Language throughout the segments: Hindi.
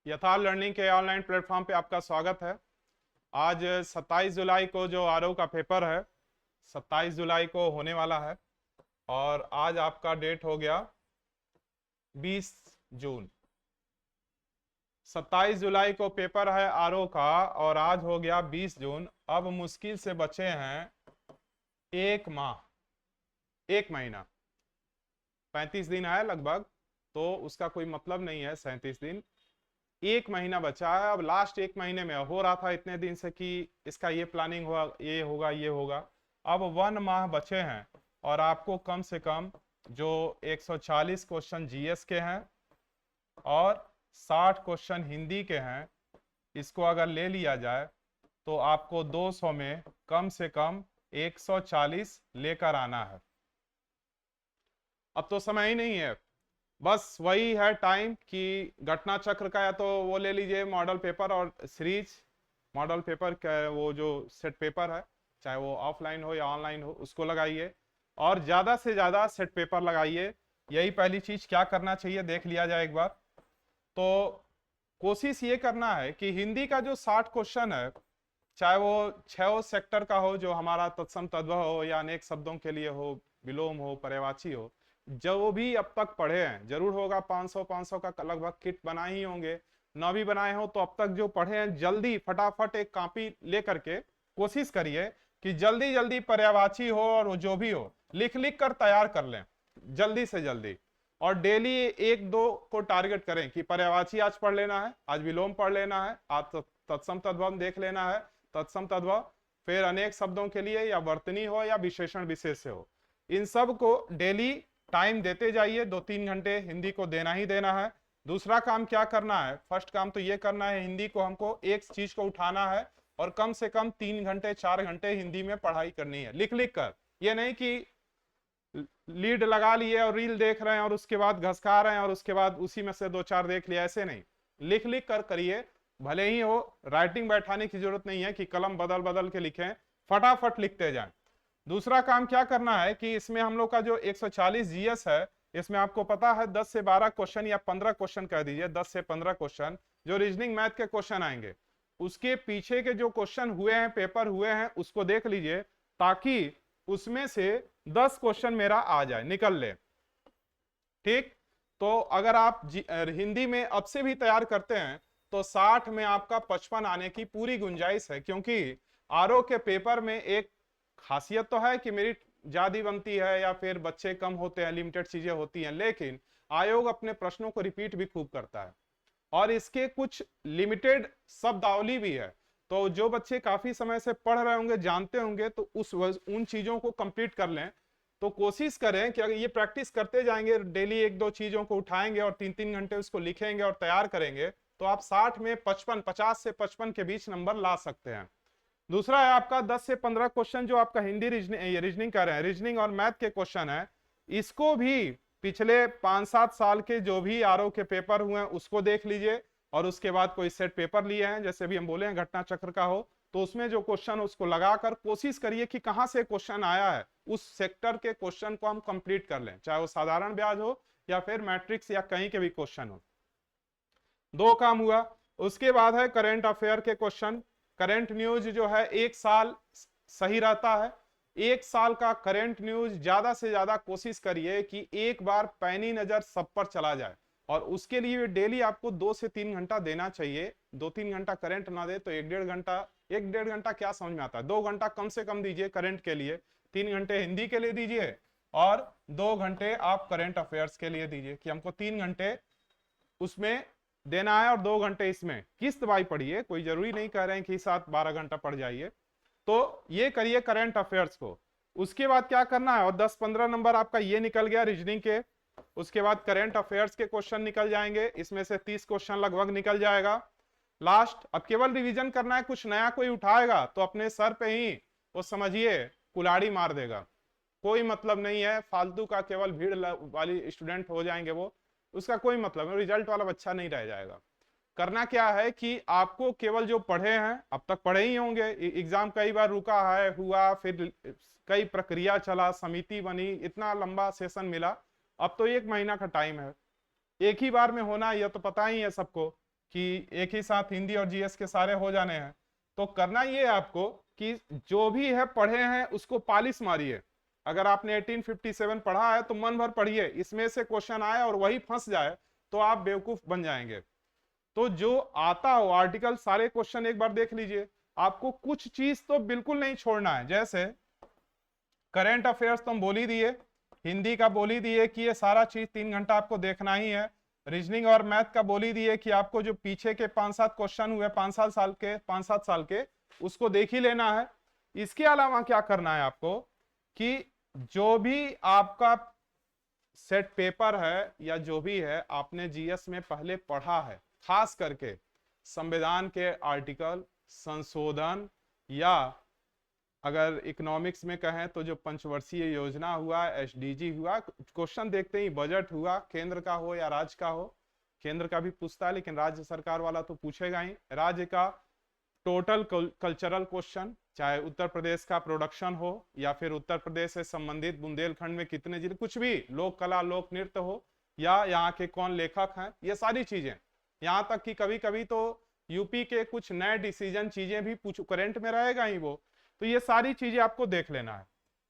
यथार्थ लर्निंग के ऑनलाइन प्लेटफॉर्म पे आपका स्वागत है। आज 27 जुलाई को जो आरओ का पेपर है, 27 जुलाई को होने वाला है और आज आपका डेट हो गया 20 जून। 27 जुलाई को पेपर है आरओ का और आज हो गया 20 जून। अब मुश्किल से बचे हैं एक माह, एक महीना, 35 दिन है लगभग, तो उसका कोई मतलब नहीं है 37 दिन। एक महीना बचा है। अब लास्ट एक महीने में हो रहा था इतने दिन से कि इसका ये प्लानिंग हुआ, ये होगा, ये होगा। अब 1 माह बचे हैं और आपको कम से कम जो 140 क्वेश्चन जीएस के हैं और 60 क्वेश्चन हिंदी के हैं, इसको अगर ले लिया जाए तो आपको 200 में कम से कम 140 लेकर आना है। अब तो समय ही नहीं है, बस वही है टाइम कि घटना चक्र का या तो वो ले लीजिए मॉडल पेपर और सीरीज मॉडल पेपर का वो जो सेट पेपर है, चाहे वो ऑफलाइन हो या ऑनलाइन हो, उसको लगाइए और ज्यादा से ज्यादा सेट पेपर लगाइए। यही पहली चीज। क्या करना चाहिए देख लिया जाए एक बार। तो कोशिश ये करना है कि हिंदी का जो 60 क्वेश्चन है, चाहे वो 6 सेक्टर का हो जो हमारा तत्सम तद्भव हो या अनेक शब्दों के लिए हो, विलोम हो, पर्यायवाची हो, जो भी अब तक पढ़े हैं, जरूर होगा 500 का लगभग किट बनाए ही होंगे। न भी बनाए हो तो अब तक जो पढ़े हैं, जल्दी फटाफट एक कॉपी लेकर के कोशिश करिए कि जल्दी जल्दी पर्यायवाची हो और जो भी हो लिख लिख कर तैयार कर लें जल्दी से जल्दी। और डेली एक दो को टारगेट करें कि पर्यायवाची आज पढ़ लेना है, आज विलोम पढ़ लेना है, आज तत्सम तद्भव देख लेना है, तत्सम तद्भव, फिर अनेक शब्दों के लिए या वर्तनी हो या विशेषण विशेष हो, इन सब को डेली टाइम देते जाइए। 2-3 घंटे हिंदी को देना ही देना है। दूसरा काम क्या करना है, फर्स्ट काम तो ये करना है, हिंदी को हमको एक चीज को उठाना है और कम से कम 3 घंटे 4 घंटे हिंदी में पढ़ाई करनी है, लिख लिख कर। ये नहीं कि लीड लगा लिए और रील देख रहे हैं और उसके बाद घसका रहे हैं और उसके बाद उसी में से 2-4 देख लिया, ऐसे नहीं। लिख लिख कर करिए, भले ही हो राइटिंग बैठाने की जरूरत नहीं है कि कलम बदल बदल के लिखें, फटाफट लिखते जाएं। दूसरा काम क्या करना है कि इसमें हम लोग का जो 140 जीएस है, इसमें आपको पता है 10 से 12 क्वेश्चन या 15 क्वेश्चन कह दीजिए, 10 से 15 क्वेश्चन जो रीजनिंग मैथ के क्वेश्चन आएंगे, उसके पीछे के जो क्वेश्चन हुए हैं, पेपर हुए हैं, उसको देख लीजिए ताकि उसमें से 10 क्वेश्चन मेरा आ जाए, निकल ले। ठीक, तो अगर आप हिंदी में अब से भी तैयार करते हैं तो 60 में आपका 55 आने की पूरी गुंजाइश है, क्योंकि आरओ के पेपर में एक खासियत तो है कि मेरिट ज्यादा बनती है या फिर बच्चे कम होते हैं, लिमिटेड चीजें होती हैं, लेकिन आयोग अपने प्रश्नों को रिपीट भी खूब करता है और इसके कुछ लिमिटेड शब्दावली भी है। तो जो बच्चे काफी समय से पढ़ रहे होंगे, जानते होंगे, तो उन चीजों को कंप्लीट कर लें। तो कोशिश करें कि अगर ये प्रैक्टिस करते जाएंगे, डेली एक दो चीजों को उठाएंगे और 3-3 घंटे उसको लिखेंगे और तैयार करेंगे, तो आप 60 में 55, 50 से 55 के बीच नंबर ला सकते हैं। दूसरा है आपका 10 से 15 क्वेश्चन जो आपका हिंदी रीजनिंग कर रहे हैं, रीजनिंग और मैथ के क्वेश्चन है, इसको भी पिछले 5-7 साल के जो भी आरओ के पेपर हुए हैं उसको देख लीजिए और उसके बाद कोई सेट पेपर लिए हैं, जैसे भी हम बोले हैं घटना चक्र का हो, तो उसमें जो क्वेश्चन उसको लगाकर कोशिश करिए कि कहां से क्वेश्चन आया है, उस सेक्टर के क्वेश्चन को हम कंप्लीट कर लें, चाहे वो साधारण ब्याज हो या फिर मैट्रिक्स या कहीं के भी क्वेश्चन हो। 2 काम हुआ। उसके बाद है करंट अफेयर के क्वेश्चन। करंट न्यूज जो है 1 साल सही रहता है। 1 साल का करंट न्यूज ज्यादा से ज्यादा कोशिश करिए कि एक बार पैनी नजर सब पर चला जाए और उसके लिए डेली आपको 2 से 3 घंटा देना चाहिए। 2-3 घंटा करंट ना दे तो 1-1.5 घंटा, 1-1.5 घंटा क्या समझ में आता है, 2 घंटा कम से कम दीजिए करंट के लिए, 3 घंटे हिंदी के लिए दीजिए और 2 घंटे आप करंट अफेयर्स के लिए दीजिए कि हमको 3 घंटे उसमें देना है और 2 घंटे इसमें। किस्त बाई पढ़िए, कोई जरूरी नहीं कह रहे हैं कि साथ 12 घंटा पढ़ जाइए। तो ये करिए करंट अफेयर्स को। उसके बाद क्या करना है, और 10-15 नंबर आपका ये निकल गया रीजनिंग के। उसके बाद करंट अफेयर्स के क्वेश्चन निकल जाएंगे, इसमें से 30 क्वेश्चन लगभग निकल जाएगा। लास्ट अब केवल रिवीजन करना है, कुछ नया कोई उठाएगा तो अपने सर पे ही वो समझिए कुल्हाड़ी मार देगा, कोई मतलब नहीं है, फालतू का केवल भीड़ वाली स्टूडेंट हो जाएंगे वो, उसका कोई मतलब नहीं, रिजल्ट वाला बच्चा नहीं रह जाएगा। करना क्या है कि आपको केवल जो पढ़े हैं, अब तक पढ़े ही होंगे, एग्जाम कई बार रुका है, हुआ, फिर कई प्रक्रिया चला, समिति बनी, इतना लंबा सेशन मिला, अब तो 1 महीना का टाइम है, एक ही बार में होना, यह तो पता ही है सबको। कि एक ही साथ हिंदी और जीएस के सारे हो जाने हैं। तो करना ये है आपको कि जो भी है पढ़े हैं उसको पालिश मारिए। अगर आपने 1857 पढ़ा है तो मन भर पढ़िए, इसमें से क्वेश्चन आए और वही फंस जाए तो आप बेवकूफ बन जाएंगे। तो जो आता हो आर्टिकल सारे क्वेश्चन एक बार देख लीजिए। आपको कुछ चीज तो बिल्कुल नहीं छोड़ना है, जैसे करंट अफेयर्स तो हम बोल ही दिए, हिंदी का बोल ही दिए कि ये सारा चीज 3 घंटा आपको देखना ही है। रीजनिंग और मैथ का बोल ही दिए कि आपको जो पीछे के 5-7 क्वेश्चन हुए 5-7 साल के उसको देख ही लेना है। इसके अलावा क्या करना है आपको कि जो भी आपका सेट पेपर है या जो भी है आपने जीएस में पहले पढ़ा है, खास करके संविधान के आर्टिकल संशोधन, या अगर इकोनॉमिक्स में कहें तो जो पंचवर्षीय योजना हुआ, एसडीजी हुआ, क्वेश्चन देखते ही बजट हुआ, केंद्र का हो या राज्य का हो, केंद्र का भी पूछता है लेकिन राज्य सरकार वाला तो पूछेगा ही, राज्य का टोटल कल्चरल क्वेश्चन, चाहे उत्तर प्रदेश का प्रोडक्शन हो या फिर उत्तर प्रदेश से संबंधित बुंदेलखंड में कितने जिले, कुछ भी लोक कला लोक नृत्य हो, या यहाँ के कौन लेखक हैं, ये सारी चीजें। यहाँ तक कि कभी कभी तो यूपी के कुछ नए डिसीजन चीजें भी पूछ करंट में रहेगा ही वो। तो ये सारी चीजें आपको देख लेना है।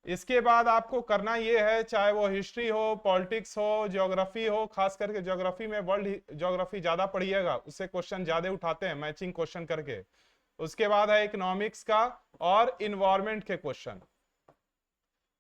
इसके बाद आपको करना ये है, चाहे वो हिस्ट्री हो, पॉलिटिक्स हो, ज्योग्राफी हो, खास करके ज्योग्राफी में वर्ल्ड ज्योग्राफी ज्यादा पढ़िएगा, उससे क्वेश्चन ज्यादा उठाते हैं मैचिंग क्वेश्चन करके। उसके बाद है इकोनॉमिक्स का और इन्वायरमेंट के क्वेश्चन।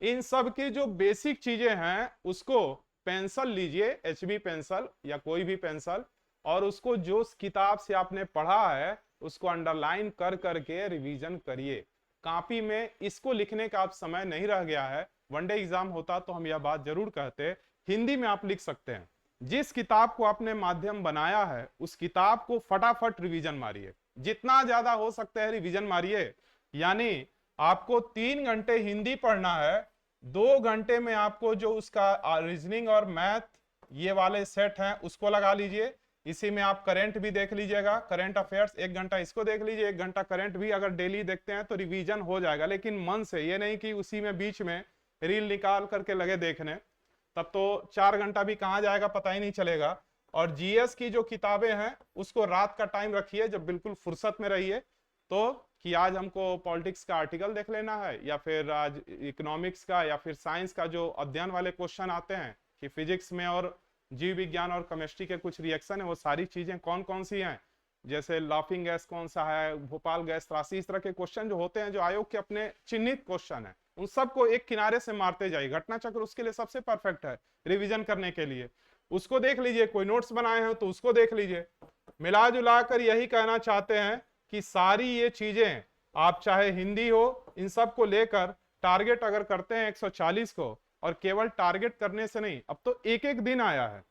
इन सब की जो बेसिक चीजें हैं उसको पेंसिल लीजिए, एचबी पेंसिल या कोई भी पेंसिल, और उसको जो किताब से आपने पढ़ा है उसको अंडरलाइन कर करके रिवीजन करिए कॉपी में। इसको लिखने का आप समय नहीं रह गया है, वनडे एग्जाम होता तो हम यह बात जरूर कहते। हिंदी में आप लिख सकते हैं, जिस किताब को आपने माध्यम बनाया है उस किताब को फटाफट रिवीजन मारिए, जितना ज्यादा हो सकता है रिवीजन मारिए। यानी आपको 3 घंटे हिंदी पढ़ना है, 2 घंटे में आपको जो उसका रीजनिंग और मैथ ये वाले सेट हैं उसको लगा लीजिए। इसी में आप करंट भी देख लीजिएगा, करंट अफेयर्स 1 घंटा इसको देख लीजिए, 1 घंटा करंट भी अगर डेली देखते हैं तो रिवीजन हो जाएगा, लेकिन मन से, ये नहीं कि उसी में बीच में रील निकाल करके लगे देखने, तब तो 4 घंटा भी कहाँ जाएगा पता ही नहीं चलेगा। और जीएस की जो किताबें हैं उसको रात का टाइम रखिए जब बिल्कुल फुर्सत में रहिए, तो कि आज हमको पॉलिटिक्स का आर्टिकल देख लेना है, या फिर आज इकोनॉमिक्स का या फिर साइंस का जो अध्ययन वाले क्वेश्चन आते हैं कि फिजिक्स में और जीव विज्ञान और केमिस्ट्री के कुछ रिएक्शन है, वो सारी चीजें कौन कौन सी हैं, जैसे लाफिंग गैस कौन सा है, भोपाल गैस त्रासी, इस तरह के क्वेश्चन जो होते हैं जो आयोग के अपने चिन्हित क्वेश्चन है, उन सबको एक किनारे से मारते जाइए। घटना चक्र उसके लिए सबसे परफेक्ट है रिवीजन करने के लिए, उसको देख लीजिए। कोई नोट्स बनाए हैं तो उसको देख लीजिए। मिला जुला कर यही कहना चाहते हैं कि सारी ये चीजें आप चाहे हिंदी हो, इन सब को लेकर टारगेट अगर करते हैं 140 को, और केवल टारगेट करने से नहीं, अब तो एक एक दिन आया है।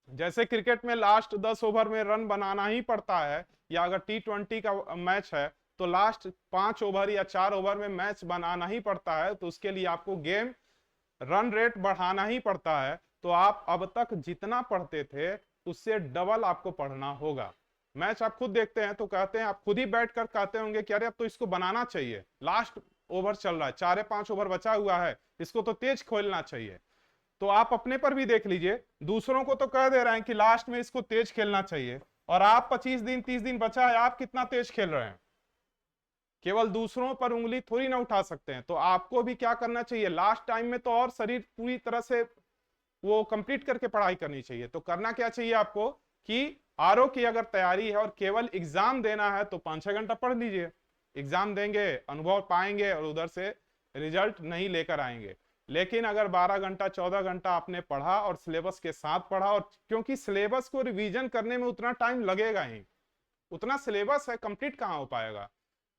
जैसे क्रिकेट में लास्ट 10 ओवर में रन बनाना ही पड़ता है, या अगर T20 का मैच है तो लास्ट 5 ओवर या 4 ओवर में मैच बनाना ही पड़ता है, तो उसके लिए आपको गेम रन रेट बढ़ाना ही पड़ता है। तो आप अब तक जितना पढ़ते थे उससे डबल आपको पढ़ना होगा। मैच आप खुद देखते हैं तो कहते हैं, आप खुद ही बैठ कर कहते होंगे कि अरे अब तो इसको बनाना चाहिए, लास्ट ओवर चल रहा है, 4-5 ओवर बचा हुआ है, इसको तो तेज खेलना चाहिए। तो आप अपने पर भी देख लीजिए, दूसरों को तो कह दे रहे हैं कि लास्ट में इसको तेज खेलना चाहिए, और आप 25 दिन 30 दिन बचा है, आप कितना तेज खेल रहे हैं। केवल दूसरों पर उंगली थोड़ी ना उठा सकते हैं। तो आपको भी क्या करना चाहिए, लास्ट टाइम में तो और शरीर पूरी तरह से वो कंप्लीट करके पढ़ाई करनी चाहिए। तो करना क्या चाहिए आपको कि आरओ की अगर तैयारी है और केवल एग्जाम देना है तो 5-6 घंटा पढ़ लीजिए। एग्जाम देंगे, अनुभव पाएंगे और उधर से रिजल्ट नहीं लेकर आएंगे। लेकिन अगर 12 घंटा 14 घंटा आपने पढ़ा और सिलेबस के साथ पढ़ा, और क्योंकि सिलेबस को रिवीजन करने में उतना टाइम लगेगा ही, उतना सिलेबस है, कंप्लीट कहां हो पाएगा,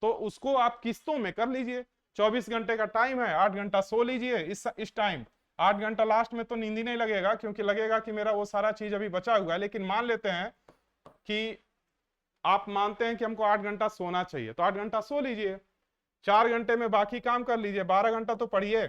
तो उसको आप किस्तों में कर लीजिए। 24 घंटे का टाइम है, 8 घंटा सो लीजिए इस टाइम। 8 घंटा लास्ट में तो नींद ही नहीं लगेगा, क्योंकि लगेगा कि मेरा वो सारा चीज अभी बचा हुआ है। लेकिन मान लेते हैं कि आप मानते हैं कि हमको 8 घंटा सोना चाहिए, तो 8 घंटा सो लीजिए, 4 घंटे में बाकी काम कर लीजिए, 12 घंटा तो पढ़िए।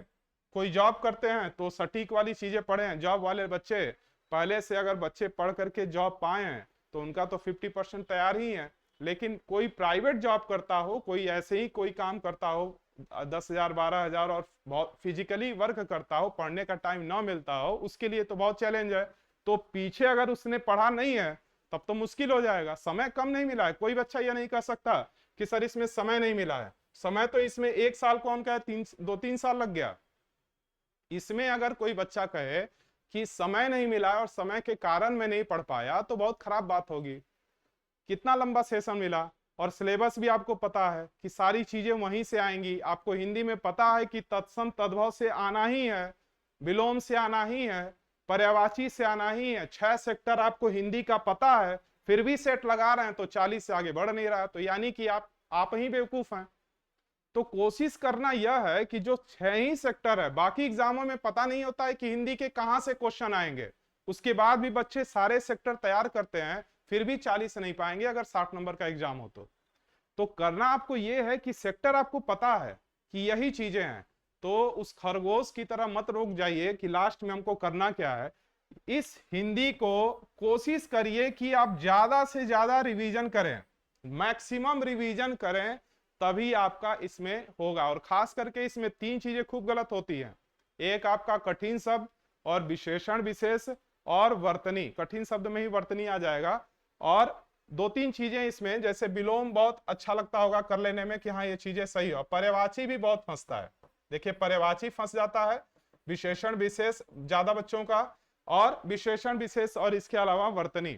कोई जॉब करते हैं तो सटीक वाली चीजें पढ़ें। जॉब वाले बच्चे पहले से अगर बच्चे पढ़ करके जॉब पाए हैं तो उनका तो 50% तैयार ही है। लेकिन कोई प्राइवेट जॉब करता हो, कोई ऐसे ही कोई काम करता हो 10,000 12,000 और बहुत फिजिकली वर्क करता हो, पढ़ने का टाइम ना मिलता हो, उसके लिए तो बहुत चैलेंज है। तो पीछे अगर उसने पढ़ा नहीं है तब तो मुश्किल हो जाएगा। समय कम नहीं मिला है, कोई बच्चा यह नहीं कह सकता कि सर इसमें समय नहीं मिला है। समय तो इसमें 1 साल कौन कहे, 2-3 साल लग गया। इसमें अगर कोई बच्चा कहे कि समय नहीं मिला और समय के कारण मैं नहीं पढ़ पाया, तो बहुत खराब बात होगी। कितना लंबा सेशन मिला, और सिलेबस भी आपको पता है कि सारी चीजें वहीं से आएंगी। आपको हिंदी में पता है कि तत्सम तद्भव से आना ही है, विलोम से आना ही है, पर्यायवाची से आना ही है। 6 सेक्टर आपको हिंदी का पता है, फिर भी सेट लगा रहे हैं तो 40 से आगे बढ़ नहीं रहा, तो यानी कि आप ही बेवकूफ हैं। तो कोशिश करना यह है कि जो 6 ही सेक्टर है, बाकी एग्जामों में पता नहीं होता है कि हिंदी के कहां से क्वेश्चन आएंगे, उसके बाद भी बच्चे सारे सेक्टर तैयार करते हैं, फिर भी 40 नहीं पाएंगे अगर 60 नंबर का एग्जाम हो तो करना आपको यह है कि सेक्टर आपको पता है कि यही चीजें हैं, तो उस खरगोश की तरह मत रुक जाइए कि लास्ट में हमको करना क्या है। इस हिंदी को कोशिश करिए कि आप ज्यादा से ज्यादा रिवीजन करें, मैक्सिमम रिवीजन करें, तभी आपका इसमें होगा। और खास करके इसमें 3 चीजें खूब गलत होती हैं। एक आपका कठिन शब्द और विशेषण विशेष और वर्तनी, कठिन शब्द में ही वर्तनी आ जाएगा। और 2-3 चीजें इसमें, जैसे विलोम बहुत अच्छा लगता होगा कर लेने में कि हाँ ये चीजें सही हो, पर्यायवाची भी बहुत फंसता है। देखिए पर्यायवाची फंस जाता है, विशेषण विशेष ज्यादा बच्चों का, और विशेषण विशेष और इसके अलावा वर्तनी।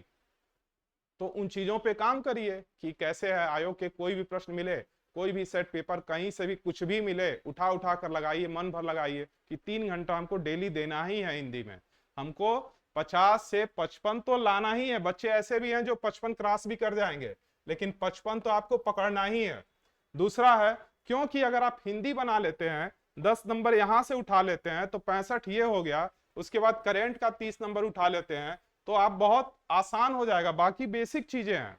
तो उन चीजों पे काम करिए कि कैसे है, आयोग के कोई भी प्रश्न मिले, कोई भी सेट पेपर कहीं से भी कुछ भी मिले, उठा उठा कर लगाइए, मन भर लगाइए कि 3 घंटा हमको डेली देना ही है हिंदी में। हमको 50 से 55 तो लाना ही है। बच्चे ऐसे भी हैं जो 55 क्रॉस भी कर जाएंगे, लेकिन 55 तो आपको पकड़ना ही है। दूसरा है, क्योंकि अगर आप हिंदी बना लेते हैं, 10 नंबर यहां से उठा लेते हैं तो 65 ये हो गया, उसके बाद करेंट का 30 नंबर उठा लेते हैं तो आप बहुत आसान हो जाएगा। बाकी बेसिक चीजें हैं,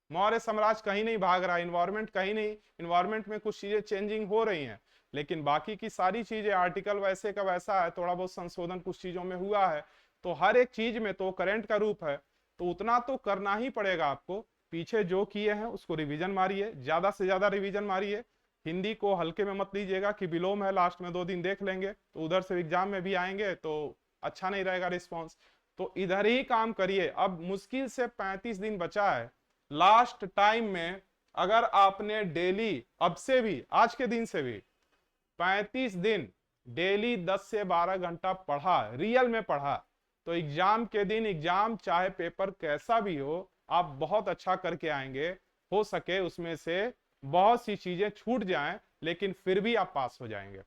मौर्य साम्राज्य कहीं नहीं भाग रहा, इन्वायरमेंट कहीं नहीं, इन्वायरमेंट में कुछ चीजें चेंजिंग हो रही हैं, लेकिन बाकी की सारी चीजें, आर्टिकल वैसे का वैसा है, थोड़ा बहुत संशोधन कुछ चीजों में हुआ है, तो हर एक चीज में तो करंट का रूप है, तो उतना तो करना ही पड़ेगा आपको। पीछे जो किए हैं उसको रिवीजन मारिए, ज्यादा से ज्यादा रिवीजन मारिए। हिंदी को हल्के में मत लीजिएगा कि विलोम है लास्ट में 2 दिन देख लेंगे, तो उधर से एग्जाम में भी आएंगे तो अच्छा नहीं रहेगा रिस्पॉन्स। तो इधर ही काम करिए। अब मुश्किल से 35 दिन बचा है, लास्ट टाइम में अगर आपने डेली, अब से भी, आज के दिन से भी 35 दिन डेली 10 से 12 घंटा पढ़ा, रियल में पढ़ा, तो एग्जाम के दिन, एग्जाम चाहे पेपर कैसा भी हो, आप बहुत अच्छा करके आएंगे। हो सके उसमें से बहुत सी चीजें छूट जाएं, लेकिन फिर भी आप पास हो जाएंगे,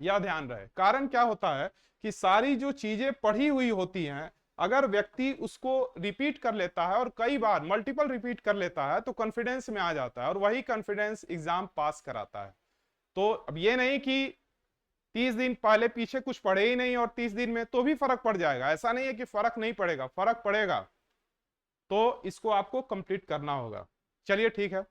यह ध्यान रहे। कारण क्या होता है कि सारी जो चीजें पढ़ी हुई होती हैं, अगर व्यक्ति उसको रिपीट कर लेता है, और कई बार मल्टीपल रिपीट कर लेता है, तो कॉन्फिडेंस में आ जाता है, और वही कॉन्फिडेंस एग्जाम पास कराता है। तो अब ये नहीं कि 30 दिन पहले पीछे कुछ पढ़े ही नहीं और 30 दिन में तो भी फर्क पड़ जाएगा, ऐसा नहीं है कि फर्क नहीं पड़ेगा, फर्क पड़ेगा। तो इसको आपको कंप्लीट करना होगा। चलिए ठीक है।